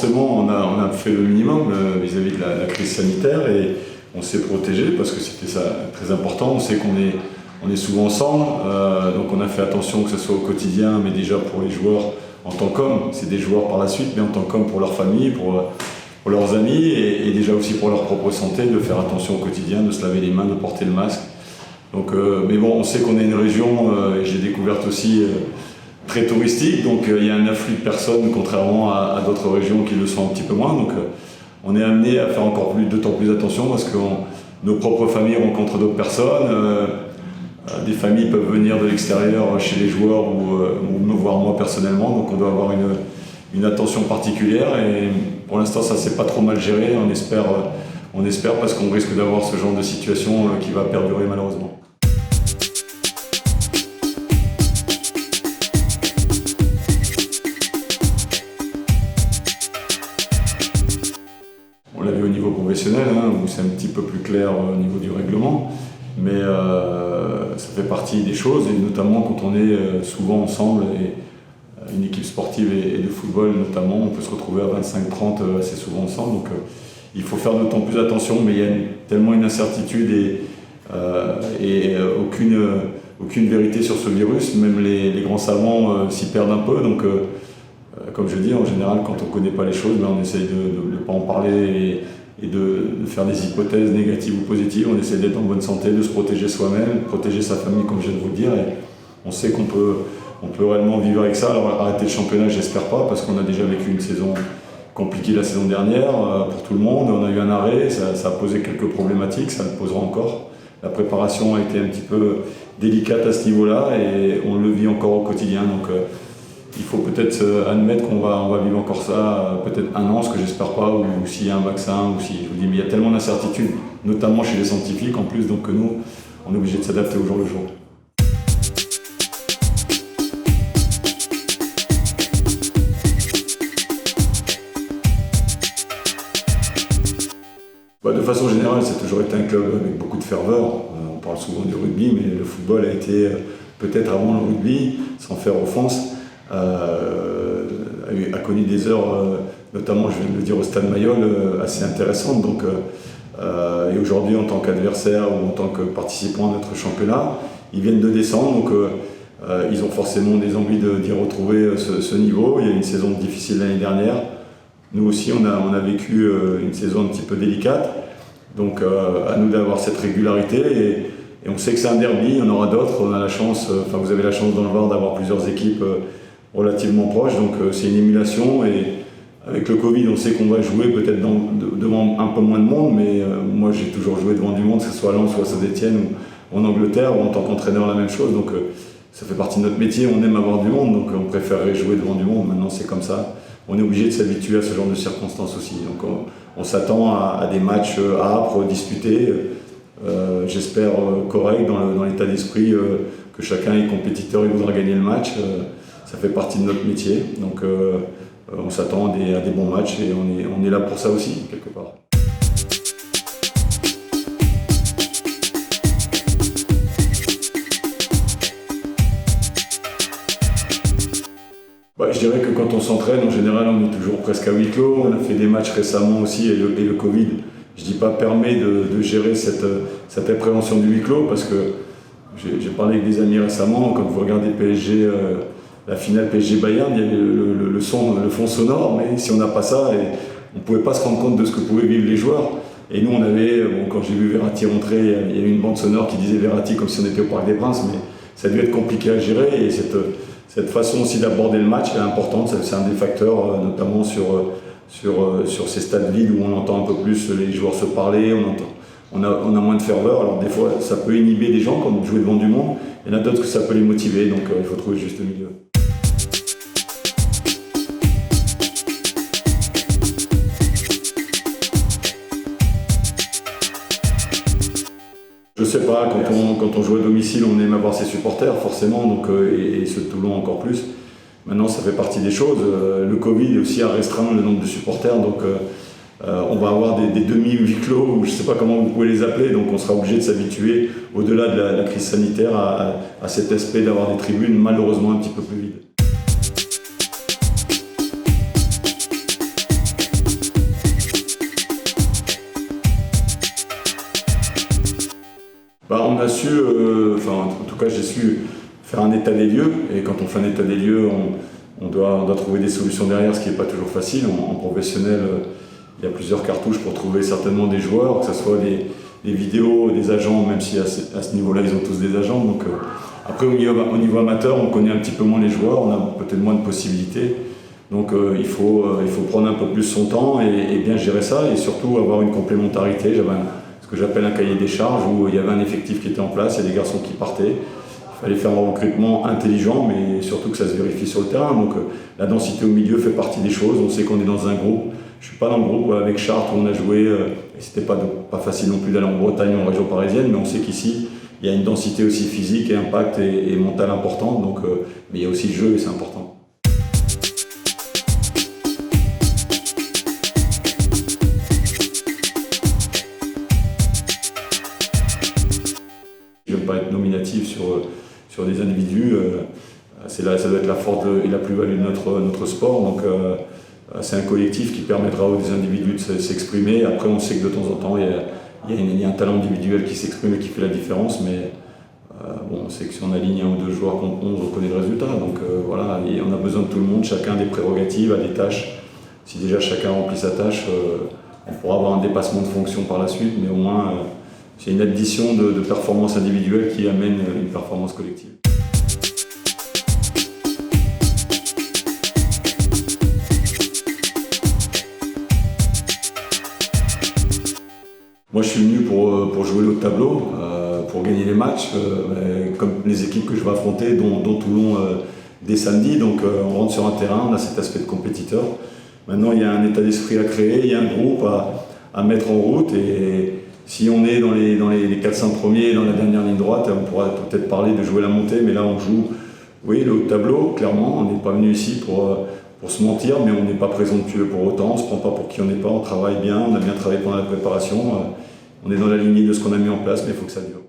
forcément, on a fait le minimum vis-à-vis de la crise sanitaire et on s'est protégé parce que c'était ça très important. On sait qu'on est souvent ensemble, donc on a fait attention que ce soit au quotidien, mais déjà pour les joueurs en tant qu'hommes, c'est des joueurs par la suite, mais en tant qu'hommes pour leur famille, pour leurs amis et déjà aussi pour leur propre santé, de faire attention au quotidien, de se laver les mains, de porter le masque. Donc, mais bon, on sait qu'on est une région, et j'ai découvert aussi, très touristique, donc il y a un afflux de personnes, contrairement à d'autres régions qui le sont un petit peu moins. Donc on est amené à faire d'autant plus attention parce que nos propres familles rencontrent d'autres personnes. Des familles peuvent venir de l'extérieur chez les joueurs ou me voir moi personnellement, donc on doit avoir une attention particulière et pour l'instant ça s'est pas trop mal géré, on espère parce qu'on risque d'avoir ce genre de situation qui va perdurer malheureusement. On l'a vu au niveau professionnel, où c'est un petit peu plus clair au niveau du règlement, mais ça fait partie des choses, et notamment quand on est souvent ensemble, et une équipe sportive et de football notamment, on peut se retrouver à 25-30 assez souvent ensemble, donc il faut faire d'autant plus attention, mais il y a tellement une incertitude et aucune vérité sur ce virus, même les grands savants s'y perdent un peu, donc comme je dis, en général, quand on ne connaît pas les choses, on essaye de ne pas en parler et de faire des hypothèses négatives ou positives. On essaie d'être en bonne santé, de se protéger soi-même, de protéger sa famille, comme je viens de vous le dire. Et on sait qu'on peut réellement vivre avec ça. Alors arrêter le championnat, j'espère pas, parce qu'on a déjà vécu une saison compliquée la saison dernière pour tout le monde. On a eu un arrêt, ça a posé quelques problématiques, ça le posera encore. La préparation a été un petit peu délicate à ce niveau-là et on le vit encore au quotidien. Donc, il faut peut-être admettre qu'on va vivre encore ça, peut-être un an, ce que j'espère pas, ou s'il y a un vaccin, ou si, je vous dis, mais il y a tellement d'incertitudes, notamment chez les scientifiques en plus, donc que nous, on est obligé de s'adapter au jour le jour. De façon générale, c'est toujours été un club avec beaucoup de ferveur. On parle souvent du rugby, mais le football a été peut-être avant le rugby, sans faire offense, a connu des heures, notamment, je viens de le dire, au Stade Mayol, assez intéressantes. Donc, et aujourd'hui, en tant qu'adversaire ou en tant que participant à notre championnat, ils viennent de descendre, donc ils ont forcément des envies d'y retrouver ce niveau. Il y a une saison difficile l'année dernière. Nous aussi, on a vécu une saison un petit peu délicate. Donc, à nous d'avoir cette régularité. Et on sait que c'est un derby, il y en aura d'autres. On a la chance, vous avez la chance dans le Var d'avoir plusieurs équipes relativement proches, donc c'est une émulation et avec le Covid on sait qu'on va jouer peut-être devant un peu moins de monde, mais moi j'ai toujours joué devant du monde, que ce soit à Lens ou à Saint-Etienne ou en Angleterre ou en tant qu'entraîneur la même chose, donc ça fait partie de notre métier, on aime avoir du monde, donc on préférerait jouer devant du monde, maintenant c'est comme ça, on est obligé de s'habituer à ce genre de circonstances aussi, donc on s'attend à des matchs âpres, disputés, j'espère corrects dans l'état d'esprit que chacun est compétiteur et voudra gagner le match. Ça fait partie de notre métier, donc on s'attend à des bons matchs et on est là pour ça aussi, quelque part. Je dirais que quand on s'entraîne, en général, on est toujours presque à huis clos. On a fait des matchs récemment aussi et le Covid, je dis pas, permet de gérer cette appréhension du huis clos parce que j'ai parlé avec des amis récemment, quand vous regardez PSG, la finale PSG-Bayern, il y avait le fond sonore, mais si on n'a pas ça, on ne pouvait pas se rendre compte de ce que pouvaient vivre les joueurs. Et nous, on avait, quand j'ai vu Verratti rentrer, il y avait une bande sonore qui disait Verratti comme si on était au Parc des Princes, mais ça a dû être compliqué à gérer. Et cette façon aussi d'aborder le match est importante, c'est un des facteurs, notamment sur ces stades vides où on entend un peu plus les joueurs se parler, on a moins de ferveur. Alors des fois, ça peut inhiber des gens quand vous jouez devant du monde, il y en a d'autres que ça peut les motiver, donc il faut trouver le juste milieu. Je sais pas, quand on joue à domicile, on aime avoir ses supporters, forcément, donc, et ceux de Toulon encore plus. Maintenant, ça fait partie des choses. Le Covid aussi a restreint le nombre de supporters, donc on va avoir des demi-huis clos, ou je ne sais pas comment vous pouvez les appeler, donc on sera obligé de s'habituer, au-delà de la crise sanitaire, à cet aspect d'avoir des tribunes malheureusement un petit peu plus vides. on a su, en tout cas j'ai su faire un état des lieux, et quand on fait un état des lieux, on doit trouver des solutions derrière, ce qui n'est pas toujours facile. En professionnel, il y a plusieurs cartouches pour trouver certainement des joueurs, que ce soit des vidéos, des agents, même si à ce niveau-là ils ont tous des agents. Donc, après au niveau amateur, on connaît un petit peu moins les joueurs, on a peut-être moins de possibilités. Donc il faut prendre un peu plus son temps et bien gérer ça, et surtout avoir une complémentarité. J'avais ce que j'appelle un cahier des charges où il y avait un effectif qui était en place, il y a des garçons qui partaient. Il fallait faire un recrutement intelligent, mais surtout que ça se vérifie sur le terrain. Donc la densité au milieu fait partie des choses. On sait qu'on est dans un groupe. Je ne suis pas dans le groupe avec Chartres où on a joué, et c'était pas facile non plus d'aller en Bretagne ou en région parisienne, mais on sait qu'ici, il y a une densité aussi physique et impact et mentale importante. Donc, mais il y a aussi le jeu et c'est important. Je ne veux pas être nominatif sur des individus. Ça doit être la force et la plus-value de notre sport. Donc, c'est un collectif qui permettra aux individus de s'exprimer. Après, on sait que de temps en temps, il y a un talent individuel qui s'exprime et qui fait la différence. Mais on sait que si on aligne un ou deux joueurs contre 11, on connaît le résultat. Donc voilà, et on a besoin de tout le monde. Chacun a des prérogatives, a des tâches. Si déjà chacun remplit sa tâche, on pourra avoir un dépassement de fonction par la suite. Mais au moins, c'est une addition de performances individuelles qui amène une performance collective. Moi, je suis venu pour jouer le haut de tableau, pour gagner les matchs, comme les équipes que je vais affronter, dont Toulon dès samedi. Donc, on rentre sur un terrain, on a cet aspect de compétiteur. Maintenant, il y a un état d'esprit à créer, il y a un groupe à mettre en route. Et si on est dans les 4-5 premiers, dans la dernière ligne droite, on pourra peut-être parler de jouer la montée. Mais là, on joue, oui, le haut de tableau, clairement. On n'est pas venu ici pour se mentir, mais on n'est pas présomptueux pour autant. On ne se prend pas pour qui on n'est pas, on travaille bien, on a bien travaillé pendant la préparation. On est dans la lignée de ce qu'on a mis en place, mais il faut que ça dure.